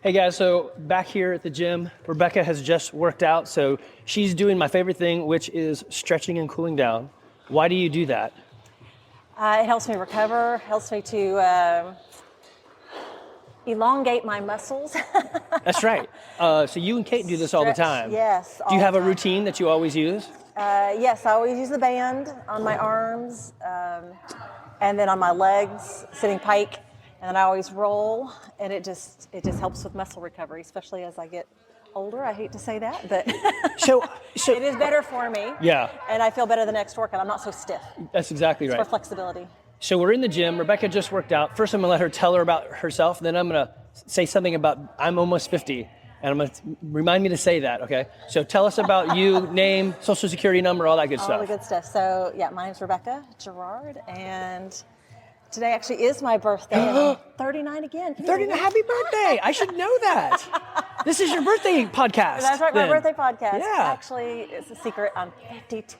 Hey guys, so back here at the gym, Rebecca has just worked out, so she's doing my favorite thing, which is stretching and cooling down. Why do you do that? It helps me recover, helps me to elongate my muscles. That's right. So you and Kate do this all the time. Yes. Do you have a routine that you always use? Yes, I always use the band on my arms and then on my legs, sitting pike, and then I always roll, and it just helps with muscle recovery, especially as I get older. I hate to say that, but So it is better for me. Yeah. And I feel better the next workout. I'm not so stiff. That's exactly right. For flexibility. So we're in the gym. Rebecca just worked out. First, I'm going to let her tell her about herself. Then I'm going to say something about I'm almost 50. And I'm going to remind me to say that, okay? So tell us about you, name, social security number, all that good stuff. All the good stuff. So, yeah, my name's Rebecca Jarrard, and today actually is my birthday. I'm 39 again. 39, happy birthday. I should know that. This is your birthday podcast. That's right, my birthday podcast. Yeah. Actually, it's a secret. I'm 52.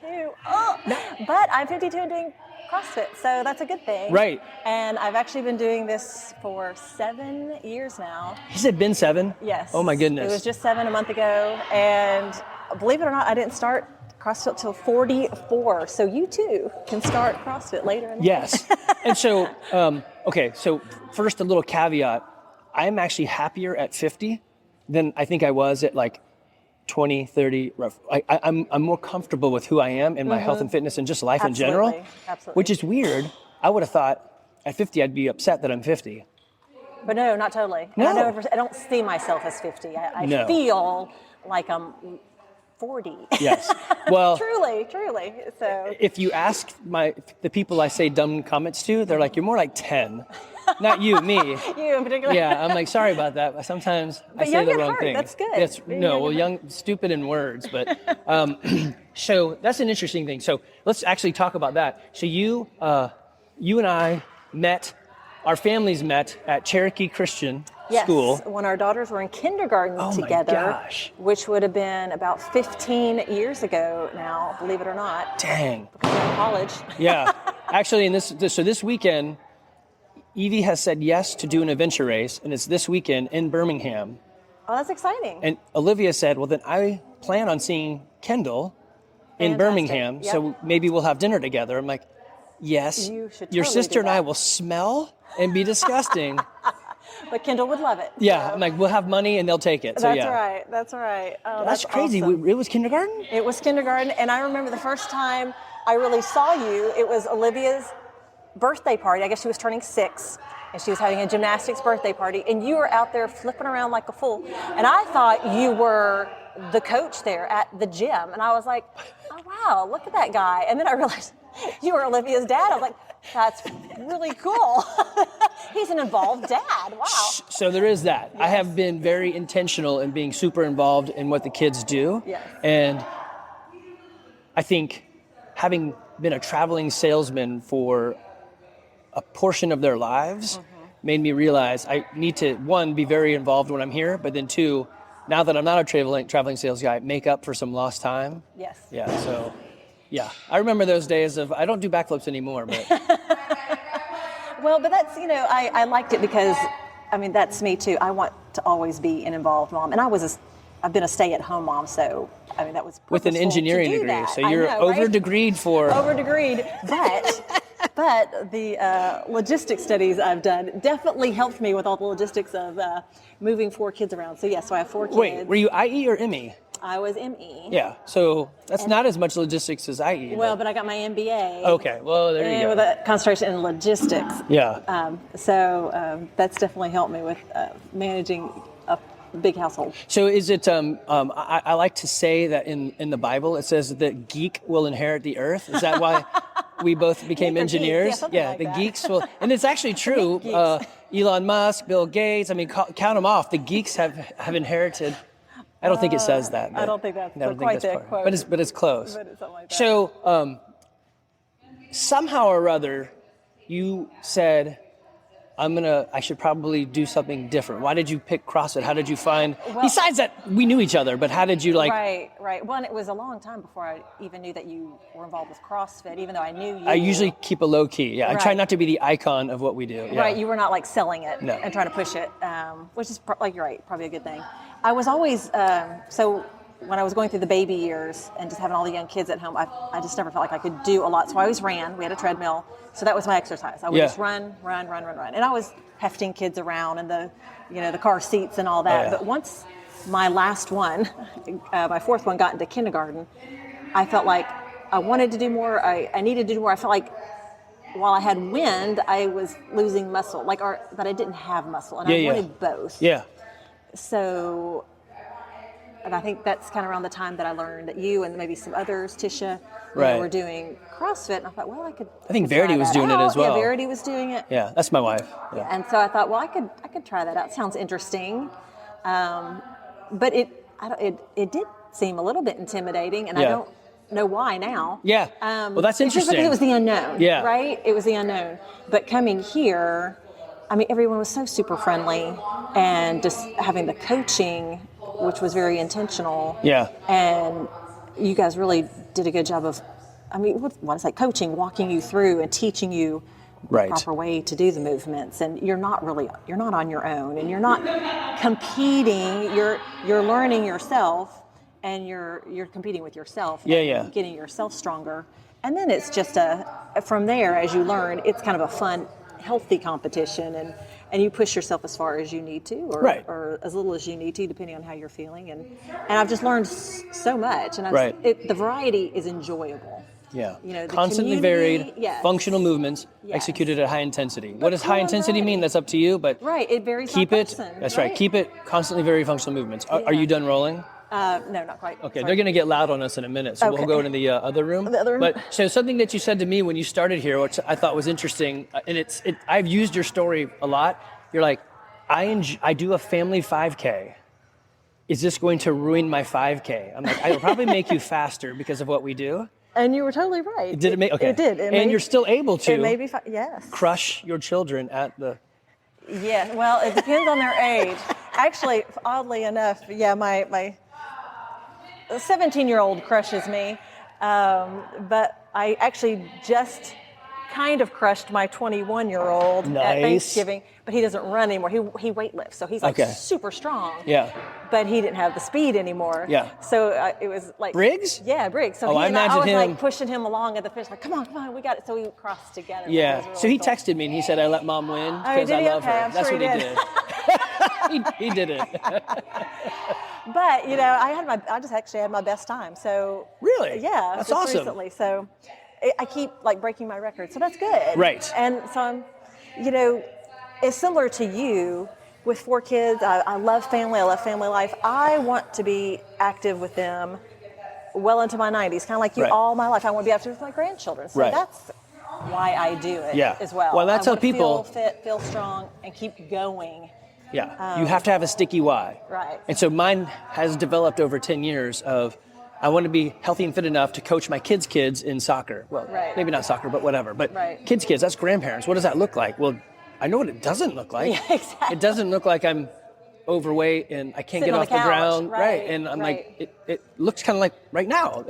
But I'm 52 and doing CrossFit, so that's a good thing. Right. And I've actually been doing this for 7 years now. Has it been 7? Yes. Oh my goodness. It was just 7 a month ago, and believe it or not, I didn't start CrossFit till 44. So you too can start CrossFit later in life. Yes. And so, okay, so first a little caveat. I'm actually happier at 50 than I think I was at like 20, 30. I'm more comfortable with who I am and my health and fitness and just life in general. Absolutely. Which is weird. I would have thought at 50 I'd be upset that I'm 50. But no, not totally. No. I don't see myself as 50. I No. feel like I'm 40. Yes. Well, truly. So if you ask the people I say dumb comments to, they're like, you're more like 10. Not you, me. you in particular. Yeah, I'm like, sorry about that. Sometimes I say the wrong thing. That's good. Young, stupid in words, but so that's an interesting thing. So let's actually talk about that. So you and I met, our families met at Cherokee Christian School. Yes, when our daughters were in kindergarten together, my gosh. which would have been about 15 years ago now, believe it or not. Dang. Because we're in college. Yeah, actually, this weekend, Evie has said yes to do an adventure race, and it's this weekend in Birmingham. Oh, that's exciting. And Olivia said, well, then I plan on seeing Kendall in Birmingham, Yep. so maybe we'll have dinner together. I'm like, yes, You should your totally sister do and I that. will smell and be disgusting. But Kendall would love it. Yeah, so. I'm like, we'll have money and they'll take it. So That's yeah. That's right. Oh, That's crazy. Awesome. It was kindergarten? It was kindergarten, and I remember the first time I really saw you, it was Olivia's birthday party. I guess she was turning 6, and she was having a gymnastics birthday party, and you were out there flipping around like a fool. And I thought you were the coach there at the gym, and I was like, oh, wow, look at that guy. And then I realized you were Olivia's dad. I was like, that's really cool. He's an involved dad. Wow. So there is that. Yes. I have been very intentional in being super involved in what the kids do. Yes. And I think having been a traveling salesman for a portion of their lives made me realize I need to, one, be very involved when I'm here, but then two, now that I'm not a traveling sales guy, make up for some lost time. Yes. Yeah, so, yeah. I remember those days of, I don't do backflips anymore, but. Well, but that's, I liked it because, I mean, that's me too. I want to always be an involved mom. And I've been a stay-at-home mom, so, I mean, that was with an engineering degree, that. so you're over-degreed for. Over-degreed, but the logistics studies I've done definitely helped me with all the logistics of moving 4 kids around. So, yes, so I have 4 kids. Wait, were you IE or ME? I was ME. Yeah, so that's not as much logistics as IE. Well, but I got my MBA. Okay, well, there you go. With a concentration in logistics. Yeah. So that's definitely helped me with managing a big household. So is it, I like to say that in the Bible, it says that geek will inherit the earth. Is that why we both became engineers? Yeah, the that. geeks will, and it's actually true. Elon Musk, Bill Gates, I mean, count them off. The geeks have inherited. I don't think it says that. I don't think that's quite that quote. But it's close. But it's something like that. So somehow or other, you said, I should probably do something different. Why did you pick CrossFit? How did you find, besides that we knew each other, but how did you like? Right. Well, and it was a long time before I even knew that you were involved with CrossFit, even though I knew you. I usually keep a low key. Yeah. I try not to be the icon of what we do. Yeah. Right. You were not like selling it and trying to push it, which is like, you're right, probably a good thing. I was always, so when I was going through the baby years and just having all the young kids at home, I just never felt like I could do a lot. So I always ran. We had a treadmill. So that was my exercise. I would just run. And I was hefting kids around in the car seats and all that. But once my last one, my fourth one, got into kindergarten, I felt like I wanted to do more. I needed to do more. I felt like while I had wind, I was losing muscle, but I didn't have muscle. And I wanted both. Yeah. So, and I think that's kind of around the time that I learned that you and maybe some others, Tisha, were doing CrossFit. And I thought, well, I think Verity was doing it as well. Yeah, Verity was doing it. Yeah, that's my wife. Yeah. And so I thought, well, I could try that out. Sounds interesting. But it did seem a little bit intimidating, and I don't know why now. Yeah. Well, that's interesting. It's just because it was the unknown. Yeah. Right? It was the unknown. But coming here, I mean, everyone was so super friendly, and just having the coaching, which was very intentional. Yeah. And you guys really did a good job of, I mean, what is that, coaching, walking you through and teaching you the proper way to do the movements. And you're not on your own, and you're not competing. You're learning yourself, and you're competing with yourself. And getting yourself stronger. And then it's just from there, as you learn, it's kind of a fun, healthy competition, and you push yourself as far as you need to, or as little as you need to, depending on how you're feeling. And I've just learned so much, and the variety is enjoyable. Yeah. The constantly varied, functional movements executed at high intensity. What does high intensity mean? That's up to you, but it varies. Keep it. That's right. Keep it constantly very functional movements. Are you done rolling? No, not quite. Okay, they're going to get loud on us in a minute, so we'll go into the other room. The other room. But so something that you said to me when you started here, which I thought was interesting, and I've used your story a lot. You're like, I do a family 5K. Is this going to ruin my 5K? I'm like, it'll probably make you faster because of what we do. And you were totally right. Did it make? Okay. It did. And you're still able to. It may be yes. Crush your children at the. Yeah. Well, it depends on their age. Actually, oddly enough, my 17-year-old crushes me, but I actually just kind of crushed my 21-year-old at Thanksgiving, but he doesn't run anymore. He weightlifts, so he's like super strong. Yeah. But he didn't have the speed anymore. Yeah. So it was like Briggs. Yeah, Briggs. So I was like pushing him along at the finish, like, come on, we got it. So we crossed together. Yeah. Really so he cool. texted me and he said, "I let mom win because I love her." That's what he did. He did it. But I just actually had my best time. So really, yeah, that's just awesome. Recently, so I keep like breaking my record, so that's good. Right. And so I'm, it's similar to you with 4 kids. I love family. I love family life. I want to be active with them well into my 90s, kind of like you. All my life, I want to be active with my grandchildren. So that's why I do it as well. Well, that's how people feel fit, feel strong, and keep going. Yeah, you have to have a sticky why. Right. And so mine has developed over 10 years of, I want to be healthy and fit enough to coach my kids in soccer. Well, maybe not soccer, but whatever. But kids, that's grandparents. What does that look like? Well, I know what it doesn't look like. Yeah, exactly. It doesn't look like I'm overweight and I can't Sitting get off the ground. Right. And I'm like, it looks kind of like right now.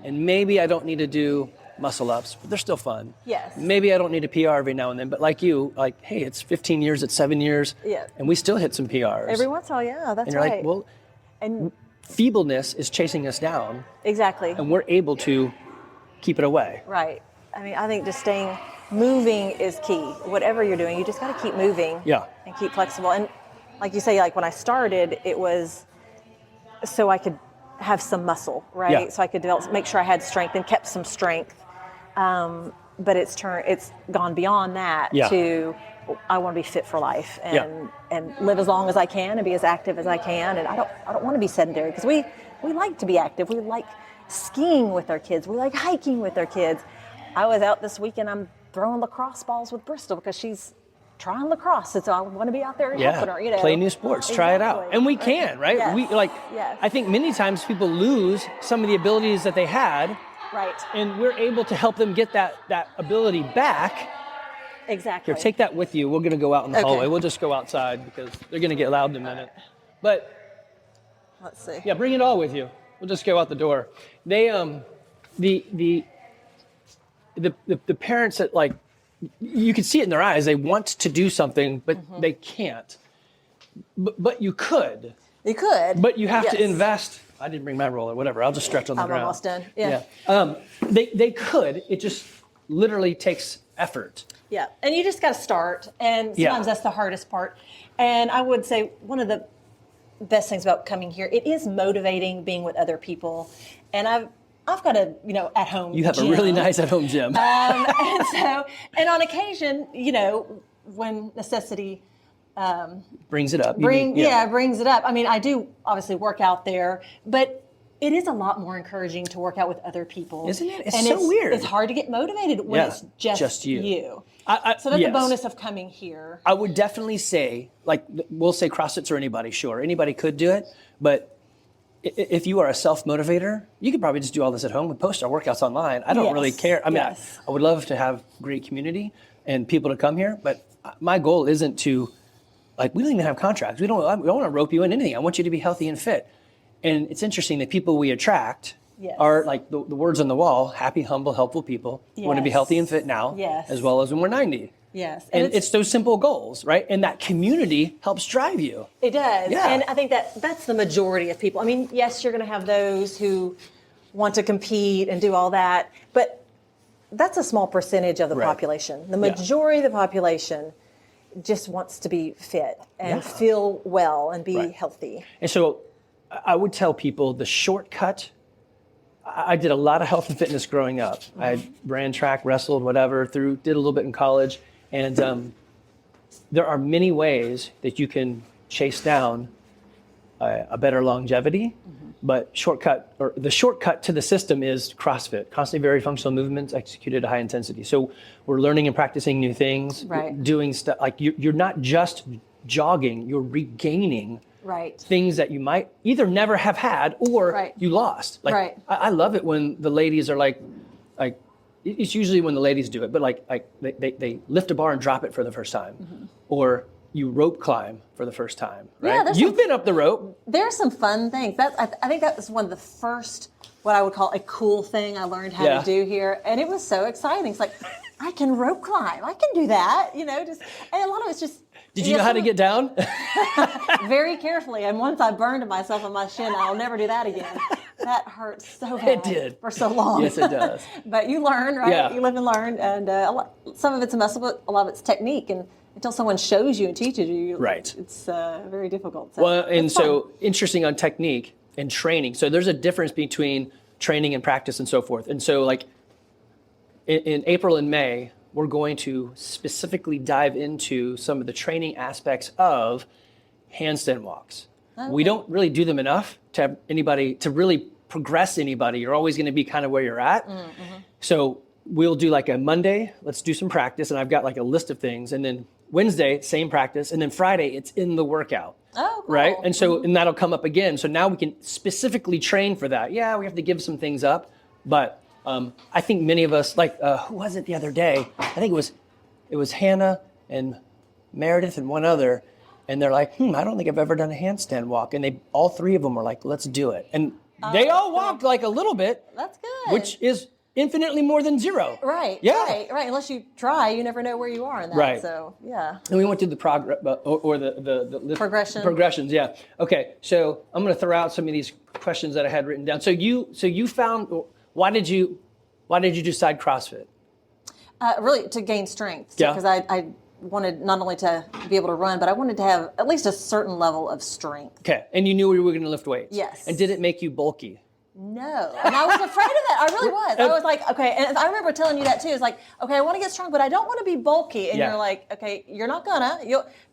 And maybe I don't need to do muscle ups, but they're still fun. Yes. Maybe I don't need a PR every now and then, but like you, like, hey, it's 15 years, it's 7 years, and we still hit some PRs. Every once in a while, yeah, that's right. And you're like, well, and feebleness is chasing us down. Exactly. And we're able to keep it away. Right. I mean, I think just moving is key. Whatever you're doing, you just got to keep moving. Yeah. And keep flexible. And like you say, like when I started, it was so I could have some muscle, right? Yeah. So I could make sure I had strength and kept some strength. But it's gone beyond that to I want to be fit for life and live as long as I can and be as active as I can. And I don't want to be sedentary because we like to be active. We like skiing with our kids. We like hiking with our kids. I was out this weekend. I'm throwing lacrosse balls with Bristol because she's trying lacrosse, and so I want to be out there helping her. Play new sports, try it out, and we can, right? Yes. I think many times people lose some of the abilities that they had. Right. And we're able to help them get that ability back Exactly. Here, take that with you. We're going to go out in the hallway. We'll just go outside because they're going to get loud in a minute. But let's see. Yeah, bring it all with you. We'll just go out the door. They the parents that, like, you can see it in their eyes. They want to do something, but they can't. But you could. You could. But you have to invest. I didn't bring my roller. Whatever. I'll just stretch on the ground. I'm almost done. Yeah. They could. It just literally takes effort. Yeah, and you just got to start, and sometimes that's the hardest part. And I would say one of the best things about coming here, it is motivating being with other people. And I've got a at home. You have gym. a really nice at home gym. and on occasion, when necessity brings it up. Brings it up. I mean, I do obviously work out there, but it is a lot more encouraging to work out with other people. Isn't it? It's so weird. It's hard to get motivated when it's just you. So that's the bonus of coming here. I would definitely say, like, we'll say CrossFits or anybody, sure. Anybody could do it. But if you are a self-motivator, you could probably just do all this at home and post our workouts online. I don't really care. I mean, I would love to have great community and people to come here. But my goal isn't to, like, we don't even have contracts. We don't want to rope you in anything. I want you to be healthy and fit. And it's interesting that people we attract are like the words on the wall: happy, humble, helpful people want to be healthy and fit now, as well as when we're 90. Yes. And it's those simple goals, right? And that community helps drive you. It does. Yeah. And I think that's the majority of people. I mean, yes, you're going to have those who want to compete and do all that, but that's a small percentage of the population. The majority of the population just wants to be fit and feel well and be healthy. And so I would tell people the shortcut. I did a lot of health and fitness growing up. I ran track, wrestled, whatever, did a little bit in college. And there are many ways that you can chase down a better longevity. But the shortcut to the system is CrossFit, constantly varied functional movements executed at high intensity. So we're learning and practicing new things, doing stuff like you're not just jogging, you're regaining things that you might either never have had or you lost. Like I love it when the ladies are like it's usually when the ladies do it, but like they lift a bar and drop it for the first time, or you rope climb for the first time, right? Yeah, you've been up the rope. There's some fun things. I think that was one of the first, what I would call a cool thing I learned how to do here, and it was so exciting. It's like, I can rope climb. I can do that, and a lot of it's just. Did you know how to get down? Very carefully, and once I burned myself on my shin, I'll never do that again. That hurts so bad. It did. For so long. Yes, it does. But you learn, right? Yeah. You live and learn, and some of it's a muscle, but a lot of it's technique, and until someone shows you and teaches you, it's very difficult. So interesting on technique and training. So there's a difference between training and practice and so forth. And so, like, in April and May, we're going to specifically dive into some of the training aspects of handstand walks. Okay. We don't really do them enough to have anybody, to really progress anybody. You're always going to be kind of where you're at. So we'll do like a Monday, let's do some practice, and I've got like a list of things. And then Wednesday, same practice. And then Friday, it's in the workout. Oh, cool. Right? And so, and that'll come up again. So now we can specifically train for that. Yeah, we have to give some things up, but I think many of us, like, who was it the other day? I think it was Hannah and Meredith and one other, and they're like, I don't think I've ever done a handstand walk. And all three of them were like, let's do it. And they all walked like a little bit. That's good. Which is infinitely more than zero. Right. Yeah. Right. Unless you try, you never know where you are in that. Right. So, yeah. And we went through the progress, or the progressions. Yeah. Okay. So I'm going to throw out some of these questions that I had written down. So you found. Why did you decide CrossFit? Really to gain strength. Yeah. Because I wanted not only to be able to run, but I wanted to have at least a certain level of strength. Okay. And you knew we were going to lift weights. Yes. And did it make you bulky? No. And I was afraid of that. I really was. I was like, okay. And I remember telling you that too. It's like, okay, I want to get strong, but I don't want to be bulky. And you're like, okay, you're not gonna.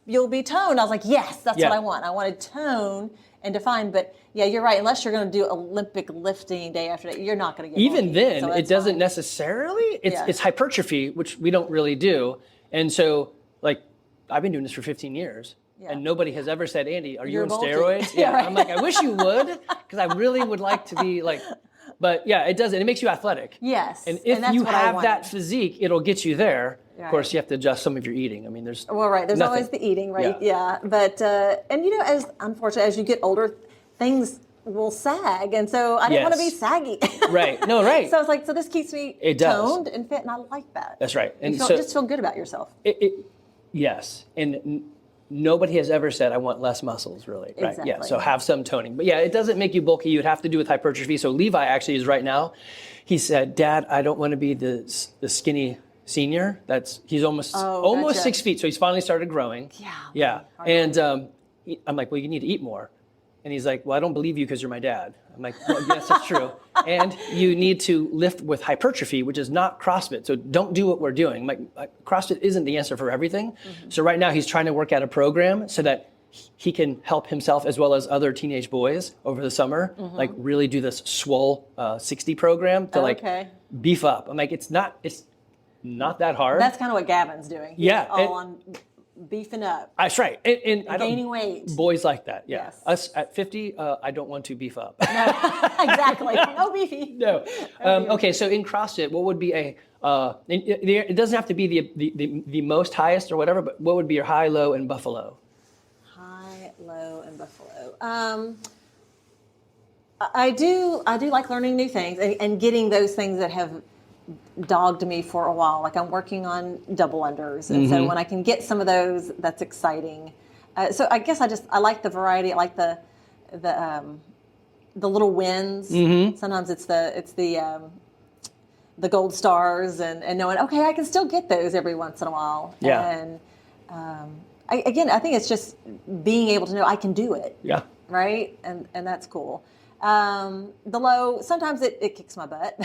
You'll be toned. I was like, yes, that's what I want. I wanted tone and define. But yeah, you're right. Unless you're going to do Olympic lifting day after day, you're not going to get even bulky. then. So it doesn't necessarily. It's hypertrophy, which we don't really do. And so, like, I've been doing this for 15 years. Yeah. And nobody has ever said, Andy, are you on steroids? Yeah. Right. I'm like, I wish you would, because I really would like to be like But yeah, it does. And it makes you athletic. Yes. And if that's you what I have that wanted. physique, it'll get you there. Right. Of course, you have to adjust some of your eating. I mean, there's There's nothing. always the eating, right? Yeah. But and as unfortunately as you get older, things will sag, and so I didn't want to be saggy. Right. No, right. So I was like, so this keeps me toned and fit, and I like that. That's right. And just feel good about yourself. Yes. And nobody has ever said, I want less muscles, really. Right? Exactly. Yeah, so have some toning. But yeah, it doesn't make you bulky. You'd have to do with hypertrophy. So Levi actually is right now, he said, Dad, I don't want to be the skinny senior. He's almost gotcha. 6 feet. So he's finally started growing. Yeah. And I'm like, well, you need to eat more. And he's like, well, I don't believe you because you're my dad. I'm like, well, yes, that's true. And you need to lift with hypertrophy, which is not CrossFit. So don't do what we're doing. CrossFit isn't the answer for everything. Mm-hmm. So right now he's trying to work out a program so that he can help himself as well as other teenage boys over the summer, like really do this swole 60 program to beef up. I'm like, it's not that hard. That's kind of what Gavin's doing. He's on beefing up. That's right. And gaining weight. Boys like that, yeah. Yes. Us at 50, I don't want to beef up. No, exactly. No beefy. No. Okay, so in CrossFit, what would be it doesn't have to be the most highest or whatever, but what would be your high, low, and buffalo? High, low, and buffalo. I do like learning new things and getting those things that have dogged me for a while. Like I'm working on double unders, and so when I can get some of those, that's exciting. So I guess I like the variety. I like the little wins. Sometimes it's the gold stars and knowing, okay, I can still get those every once in a while. Yeah. And I think it's just being able to know I can do it. Yeah. Right. And that's cool. The low, sometimes it kicks my butt.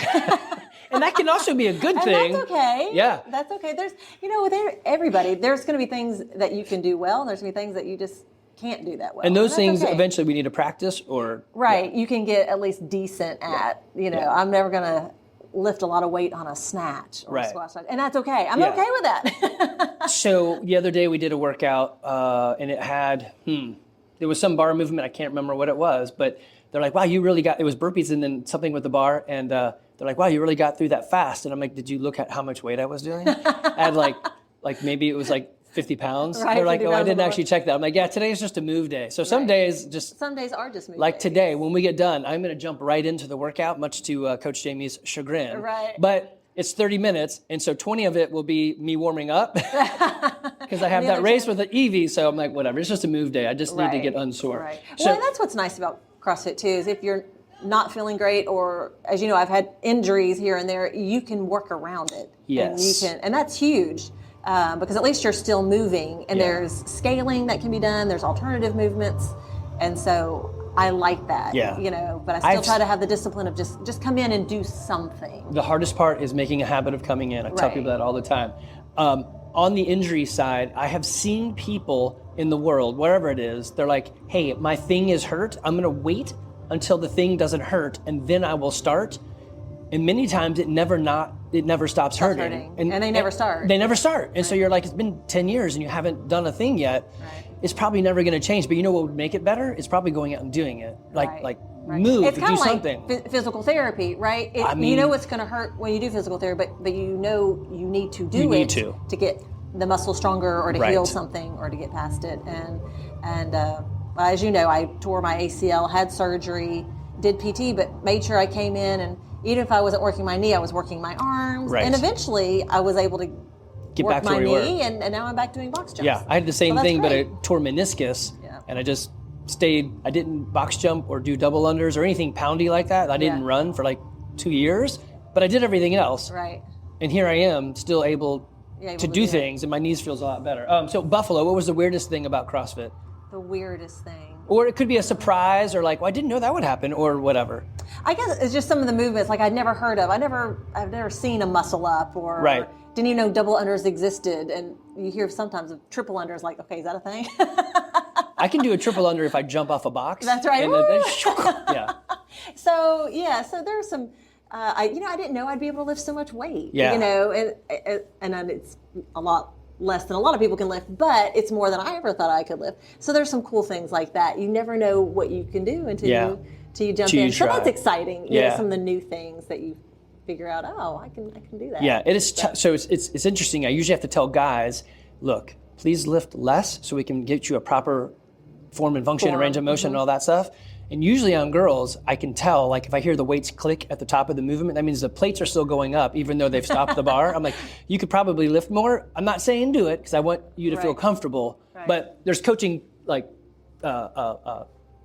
And that can also be a good thing. And that's okay. Yeah. That's okay. There's, there's going to be things that you can do well, and there's going to be things that you just can't do that well. And those things okay. eventually we need to practice or. Right. Yeah. You can get at least decent at, I'm never going to lift a lot of weight on a snatch or a squat snatch. And that's okay. I'm okay with that. So the other day we did a workout and it had, there was some bar movement. I can't remember what it was, but they're like, wow, you really it was burpees and then something with the bar. And they're like, wow, you really got through that fast. And I'm like, did you look at how much weight I was doing? I had like maybe it was like 50 pounds. Right, they're like, oh, I didn't more. actually check that. I'm like, yeah, today's just a move day. So some days are just move like days. Today, when we get done, I'm going to jump right into the workout, much to Coach Jamie's chagrin. Right. But it's 30 minutes, and so 20 of it will be me warming up because I have that race with the Evie. So I'm like, whatever, it's just a move day. I just need to get unsore. Right. So, well, and that's what's nice about CrossFit too, is if you're not feeling great, or as you know, I've had injuries here and there, you can work around it. Yes. And that's huge. Because at least you're still moving, and there's scaling that can be done. There's alternative movements, and so I like that. Yeah. But I still try to have the discipline of just come in and do something. The hardest part is making a habit of coming in. I tell people that all the time. On the injury side, I have seen people in the world, wherever it is, they're like, "Hey, my thing is hurt. I'm going to wait until the thing doesn't hurt, and then I will start." And many times it never stops hurting. And they never start. They never start. And so you're like, it's been 10 years and you haven't done a thing yet. Right. It's probably never going to change. But you know what would make it better? It's probably going out and doing it. Like move, it's do something. It's kind of like physical therapy, right? You know it's going to hurt when you do physical therapy, but you know you need to do it to get the muscle stronger, or to heal something, or to get past it. And as you know, I tore my ACL, had surgery, did PT, but made sure I came in, and even if I wasn't working my knee, I was working my arms. Right. And eventually I was able to get work back to my where you knee, were. and now I'm back doing box jumps. Yeah, I had the same thing, but I tore meniscus, Yeah. and I just stayed. I didn't box jump or do double unders or anything poundy like that. I didn't run for like 2 years, but I did everything else. Right. And here I am, still able to do things, and my knees feels a lot better. So Buffalo, what was the weirdest thing about CrossFit? The weirdest thing. Or it could be a surprise, or like, well, I didn't know that would happen, or whatever. I guess it's just some of the movements like I'd never heard of. I've never seen a muscle up, or didn't even know double unders existed. And you hear sometimes of triple unders, like, okay, is that a thing? I can do a triple under if I jump off a box. That's right. Yeah. So there's some. I didn't know I'd be able to lift so much weight. Yeah. And it's a lot less than a lot of people can lift, but it's more than I ever thought I could lift. So there's some cool things like that. You never know what you can do until till you jump till you in. So try. that's exciting. You know, Yeah. some of the new things that you figure out. Oh, I can do that. Yeah, it is. So it's interesting. I usually have to tell guys, look, please lift less so we can get you a proper form and function and range of motion and all that stuff. And usually on girls, I can tell, like if I hear the weights click at the top of the movement, that means the plates are still going up even though they've stopped the bar. I'm like, you could probably lift more. I'm not saying do it because I want you to feel comfortable. Right. But there's coaching like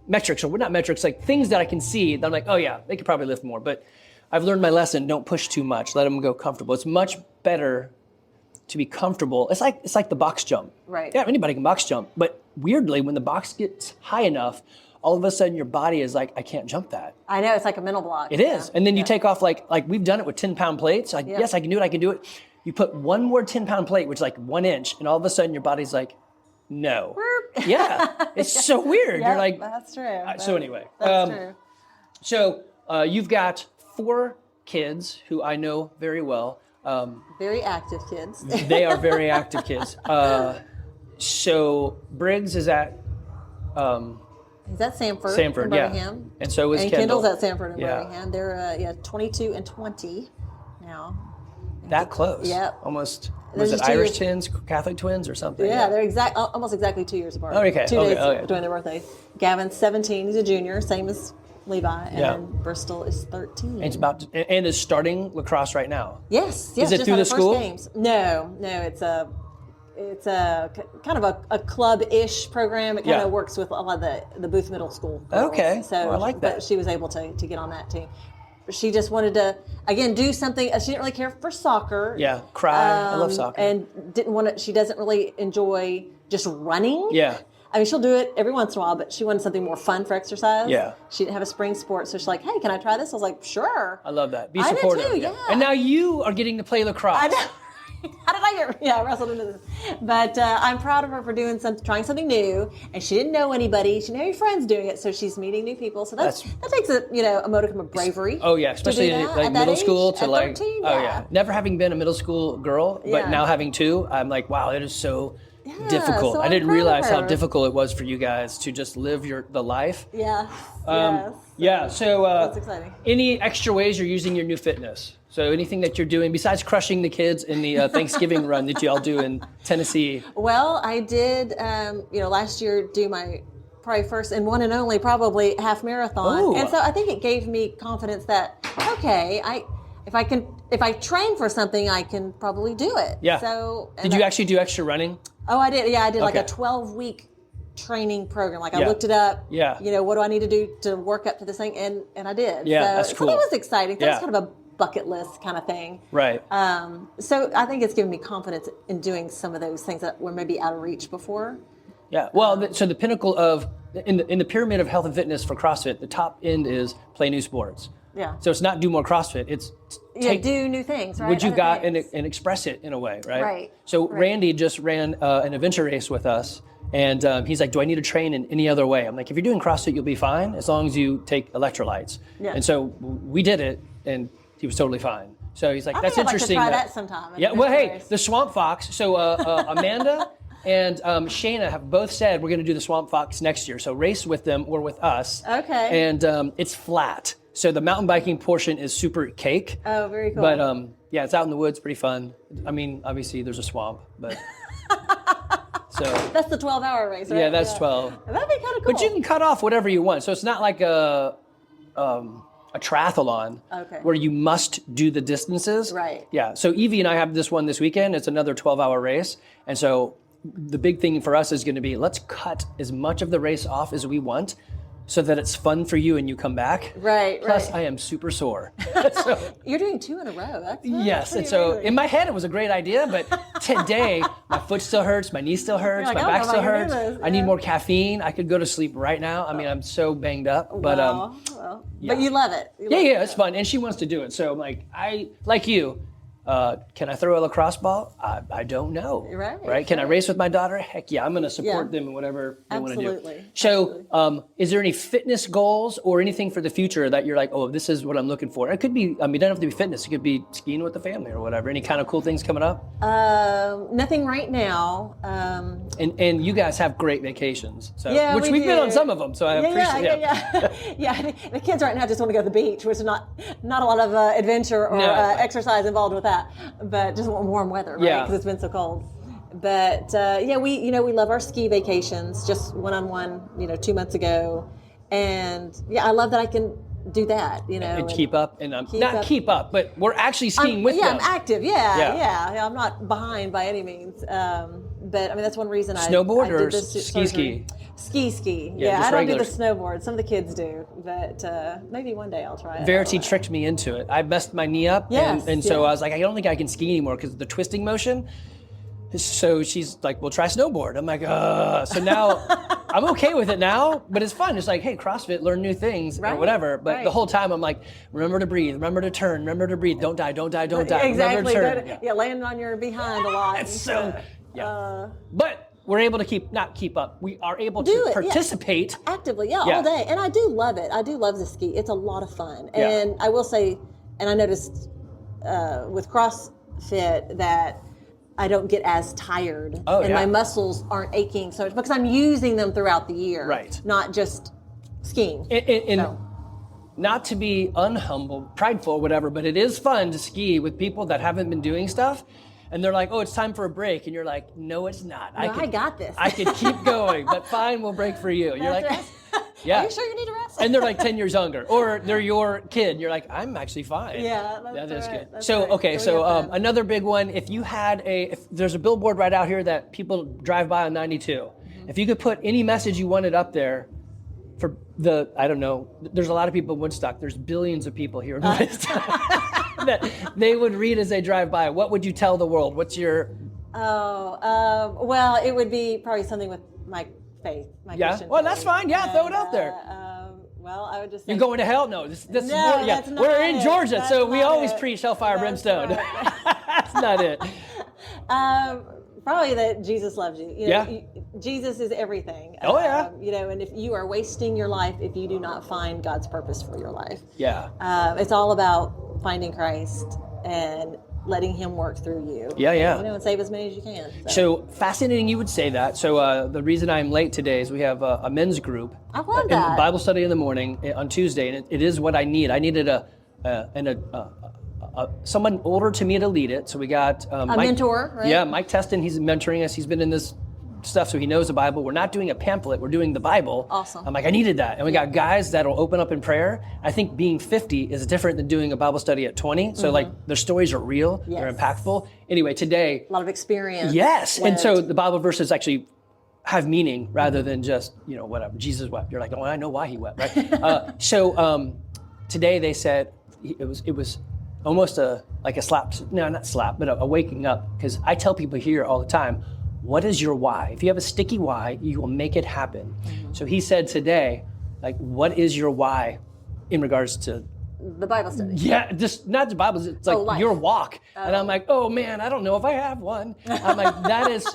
metrics, or not metrics, like things that I can see that I'm like, oh yeah, they could probably lift more. But I've learned my lesson. Don't push too much. Let them go comfortable. It's much better to be comfortable. It's like the box jump. Right. Yeah, anybody can box jump. But weirdly, when the box gets high enough, all of a sudden your body is like, I can't jump that. I know, it's like a mental block. It is. And then you take off like we've done it with 10-pound plates. Like, yes, I can do it. You put one more 10-pound plate, which is like 1 inch, and all of a sudden your body's like, no. Yeah. It's so weird. Yep, You're like, that's true. So anyway. That's true. So you've got 4 kids who I know very well. Very active kids. They are very active kids. So Briggs is at He's at Sanford in yeah. Birmingham. And so is And Kendall. Kendall's at Sanford in Yeah. Birmingham. They're 22 and 20 now. That close. Yep. Almost. They're Was it just 2 Irish years- twins, Catholic twins, or something? Yeah, they're almost exactly 2 years apart. Oh, okay. 2 days Okay. between their birthdays. Gavin's 17. He's a junior, same as Levi. And Yeah. then Bristol is 13. And it's and is starting lacrosse right now. Yes. Is it just through had the her first school? Games. No. It's a kind of a club-ish program. It kind of works with a lot of the Booth Middle School girls. Okay. So I like that. But she was able to get on that team. She just wanted to, again, do something. She didn't really care for soccer. Yeah, I love soccer. And she doesn't really enjoy just running. Yeah. I mean, she'll do it every once in a while, but she wanted something more fun for exercise. Yeah. She didn't have a spring sport, so she's like, hey, can I try this? I was like, sure. I love that. Be I did supportive. too, yeah. And now you are getting to play lacrosse. I know. How did I get? I wrestled into this. But I'm proud of her for trying something new. And she didn't know anybody. She didn't have any friends doing it, so she's meeting new people. So that takes a modicum of bravery. Oh yeah, especially in like middle school to like 13, oh yeah. Never having been a middle school girl, but now having 2, I'm like, wow, it is so difficult. so I I'm didn't proud of realize how her. difficult it was for you guys to just live the life. Yeah. Yeah. So that's exciting. any extra ways you're using your new fitness? So anything that you're doing besides crushing the kids in the Thanksgiving run that you all do in Tennessee? Well, I did, last year do my probably first and one and only probably half marathon. Ooh. And so I think it gave me confidence that, okay, if I train for something, I can probably do it. Yeah. So Did you actually do extra running? Oh, I did. Yeah, I did like a Okay. 12-week training program. Like I Yeah. looked it up. Yeah. What do I need to do to work up to this thing? And I did. Yeah, so, that's cool. So that was exciting. That Yeah. was kind of a bucket list kind of thing. Right. So I think it's given me confidence in doing some of those things that were maybe out of reach before. Yeah. Well, so the pinnacle of in the pyramid of health and fitness for CrossFit, the top end is play new sports. Yeah. So it's not do more CrossFit. It's do new things, right? what you Other got things. and express it in a way, right? Right. So Right. Randy just ran an adventure race with us, and he's like, "Do I need to train in any other way?" I'm like, "If you're doing CrossFit, you'll be fine as long as you take electrolytes." Yeah. And so we did it, and he was totally fine. So he's like, "That's I'd interesting." Like to try that sometime. Yeah. Well, hey, the Swamp Fox. So Amanda and Shayna have both said we're going to do the Swamp Fox next year. So race with them or with us. Okay. And it's flat. So the mountain biking portion is super cake. Oh, very cool. But yeah, it's out in the woods, pretty fun. I mean, obviously there's a swamp, but so that's the 12-hour race, right? yeah, that's 12. That'd be kind of cool. But you can cut off whatever you want. So it's not like a triathlon where you must do the distances. Right. Yeah. So Evie and I have this one this weekend. It's another 12-hour race, and so the big thing for us is going to be let's cut as much of the race off as we want, so that it's fun for you and you come back. Right. Plus, right. I am super sore. You're doing 2 in a row. That's Yes, and pretty so amazing. in my head it was a great idea, but today my foot still hurts, my knee still hurts, You're like, my I back don't know still if I can do hurts. this. I need Yeah. more caffeine. I could go to sleep right now. I mean, I'm so banged up, but Well, yeah. but you love it. You yeah, love yeah, it's fun, and she wants to do it. So I'm like, like you, Can I throw a lacrosse ball? I don't know. Right. Can I race with my daughter? Heck yeah, I'm going to support Yeah. them in whatever they want to do. Absolutely. So, is there any fitness goals or anything for the future that you're like, oh, this is what I'm looking for? It could be, it doesn't have to be fitness. It could be skiing with the family or whatever. Any kind of cool things coming up? Nothing right now. And you guys have great vacations, so Yeah, which we've been on some of them. So I appreciate it. Yeah. The kids right now just want to go to the beach, which is not a lot of adventure or exercise involved with that, but just want warm weather, right? Because it's been so cold. But we love our ski vacations. Just went on one 2 months ago, and I love that I can do that. And keep up, and keep up, but we're actually skiing with them. I'm active. Yeah. I'm not behind by any means. But that's one reason snowboard I or did this ski. Ski. Yeah, I don't regular. do the snowboard. Some of the kids do, but maybe one day I'll try it. Verity tricked me into it. I messed my knee up, and so I was like, I don't think I can ski anymore because of the twisting motion. So she's like, well, try snowboard. I'm like, so now I'm okay with it now, but it's fun. It's like, hey, CrossFit, learn new things or whatever. But the whole time I'm like, remember to breathe, remember to turn, remember to breathe. Don't die. Exactly. Remember to turn. Land on your behind a lot. It's so, but we're able to not keep up. We are able to participate. Actively, all day. And I do love it. I do love the ski. It's a lot of fun. And I will say, and I noticed with CrossFit that I don't get as tired, and my muscles aren't aching so much because I'm using them throughout the year, not just skiing. And not to be prideful, whatever, but it is fun to ski with people that haven't been doing stuff, and they're like, "Oh, it's time for a break," and you're like, "No, it's not. I got this. I could keep going, but fine, we'll break for you." You're like, Are you sure you need to rest? And they're like 10 years younger, or they're your kid. You're like, I'm actually fine. Yeah, that is good. That's so, right. okay, another big one. If there's a billboard right out here that people drive by on 92, if you could put any message you wanted up there for I don't know, there's a lot of people in Woodstock. There's billions of people here in Woodstock that they would read as they drive by. What would you tell the world? What's your... well, it would be probably something with my faith, my Christian well, faith. That's fine. Throw it out there. Well, I would just say... You're going to hell? No. That's not we're in Georgia, That's so we always it. preach hellfire, brimstone. Right. That's not it. Probably that Jesus loves you. Jesus is everything. Oh, yeah. And if you are wasting your life if you do not find God's purpose for your life. Yeah. It's all about finding Christ and letting him work through you. Yeah. And save as many as you can. So fascinating you would say that. So the reason I'm late today is we have a men's group. I love that. Bible study in the morning on Tuesday, and it is what I need. I needed someone older to me to lead it. So we got a Mike, mentor, right? Yeah, Mike Teston. He's mentoring us. He's been in this stuff, so he knows the Bible. We're not doing a pamphlet. We're doing the Bible. Awesome. I'm like, I needed that. And we got guys that'll open up in prayer. I think being 50 is different than doing a Bible study at 20. So their stories are real. Yes. They're impactful. Anyway, today. A lot of experience. Yes. And so the Bible verses actually have meaning rather than just, whatever. Jesus wept. You're like, oh, I know why he wept, right? Today they said it was almost like a slap. No, not slap, but a waking up. Because I tell people here all the time, what is your why? If you have a sticky why, you will make it happen. Mm-hmm. So he said today, like, what is your why in regards to the Bible study? Yeah, just not the Bible. It's like your walk. And I'm like, oh man, I don't know if I have one. I'm like, that is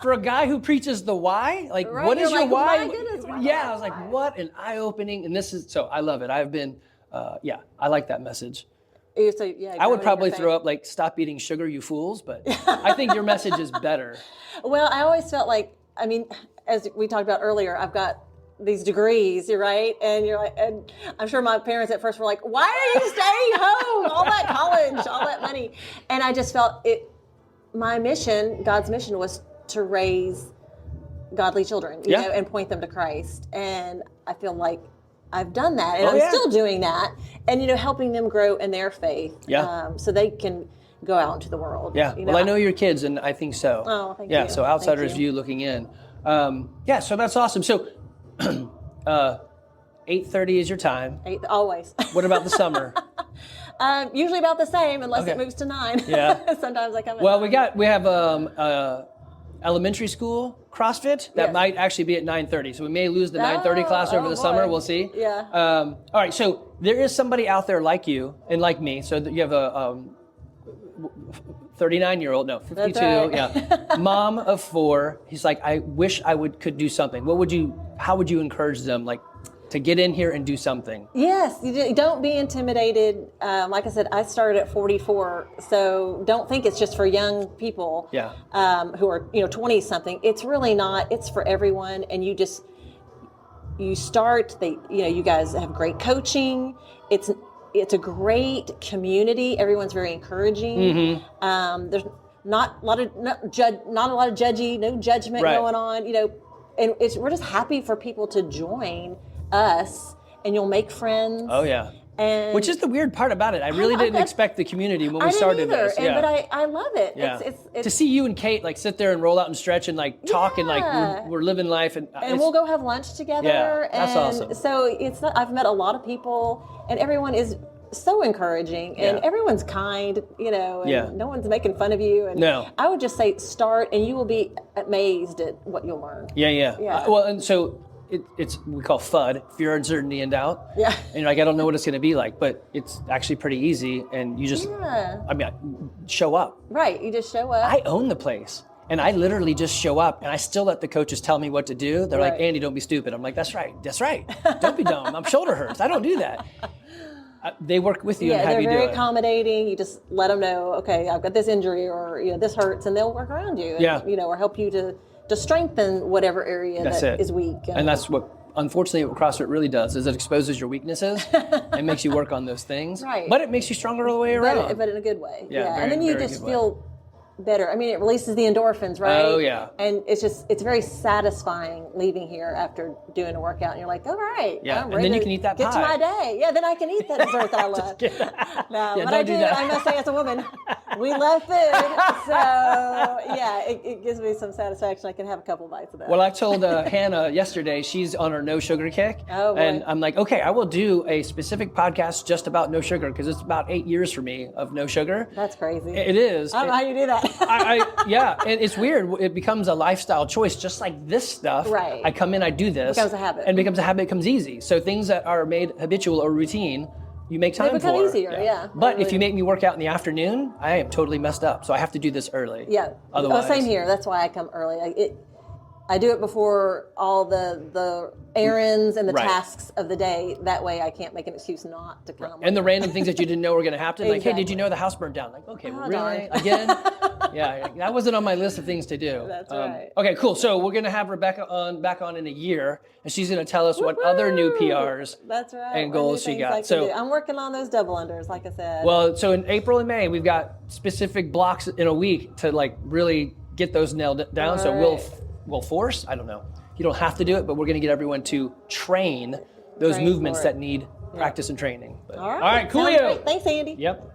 for a guy who preaches the why. Like, what is your why? My goodness, I was like, what an eye opening. And this is so I love it. I've been, I like that message. So, I would probably throw up like, stop eating sugar, you fools. But I think your message is better. Well, I always felt like, as we talked about earlier, I've got these degrees, right? And you're like, and I'm sure my parents at first were like, why are you staying home? All that college, all that money. And I just felt my mission, God's mission, was to raise godly children, you know, and point them to Christ. And I feel like I've done that, and I'm still doing that, and helping them grow in their faith, so they can go out into the world. Yeah, well, I know your kids, and I think so. Oh, thank you. Yeah, so outsider's view looking in. So that's awesome. So 8:30 is your time. Always. What about the summer? Usually about the same, unless it moves to 9. Yeah. Sometimes I come. Well, we have elementary school CrossFit that might actually be at 9:30. So we may lose the 9:30 class over the summer. We'll see. Yeah. All right. So there is somebody out there like you and like me. So that you have 39-year-old, no, 52, right. yeah, mom of 4. He's like, I wish I could do something. How would you encourage them, like, to get in here and do something? Yes, don't be intimidated. Like I said, I started at 44, so don't think it's just for young people Yeah. who are 20 something. It's really not. It's for everyone, and you start. You guys have great coaching. It's a great community. Everyone's very encouraging. There's not a lot of judgy, no judgment Right. going on. And we're just happy for people to join us, and you'll make friends. Oh yeah. And which is the weird part about it. I really didn't expect the community when we started either, this. Yeah. But I love it. Yeah. It's to see you and Kate like sit there and roll out and stretch and like talk and like we're living life and we'll go have lunch together. Yeah, that's and awesome. So I've met a lot of people, and everyone is so encouraging, and everyone's kind, and no one's making fun of you. And No. I would just say start, and you will be amazed at what you'll learn. Yeah. Well, and so it's we call FUD, fear, uncertainty, and doubt. Yeah. And you're like, I don't know what it's going to be like, but it's actually pretty easy, and you just, show up. Right. You just show up. I own the place. And I literally just show up, and I still let the coaches tell me what to do. They're like, Andy, don't be stupid. I'm like, that's right. Don't be dumb. My shoulder hurts. I don't do that. They work with you and have you do it. Yeah, they're very accommodating. You just let them know, okay, I've got this injury, or this hurts, and they'll work around you. And, or help you to strengthen whatever area that is weak. And that's what, unfortunately, what CrossFit really does is it exposes your weaknesses and makes you work on those things. Right. But it makes you stronger all the way around. But in a good way. Yeah. And then you just feel better. I mean, it releases the endorphins, right? Oh, yeah. And it's very satisfying leaving here after doing a workout, and you're like, all right. Yeah, I'm and then you can eat that get pie. to my day. Yeah, then I can eat that dessert that I love. No, but I must say, as a woman, we love food. So, it gives me some satisfaction. I can have a couple bites of that. Well, I told Hannah yesterday, she's on her no sugar kick. Oh, boy. And I'm like, okay, I will do a specific podcast just about no sugar, because it's about 8 years for me of no sugar. That's crazy. It is. I don't know how you do that. And it's weird. It becomes a lifestyle choice, just like this stuff. Right. I come in, I do this. It becomes a habit. And it becomes a habit, it becomes easy. So things that are made habitual or routine, you make time for. They become easier, But if you make me work out in the afternoon, I am totally messed up. So I have to do this early. Yeah. Otherwise. Same here. That's why I come early. I do it before all the errands and the tasks of the day. That way I can't make an excuse not to come. And the random things that you didn't know were going to happen. Like, hey, Exactly. did you know the house burned down? Like, okay, well, really? Darn. Again? Yeah, that wasn't on my list of things to do. That's right. Okay, cool. So we're going to have Rebecca back on in a year, and she's going to tell us what other new PRs That's right. and goals she got. So I'm working on those double unders, like I said. Well, so in April and May, we've got specific blocks in a week to like really get those nailed down. So we'll force, I don't know. You don't have to do it, but we're going to get everyone to train those movements that need practice and training. But, all right, coolio. Thanks, Andy. Yep.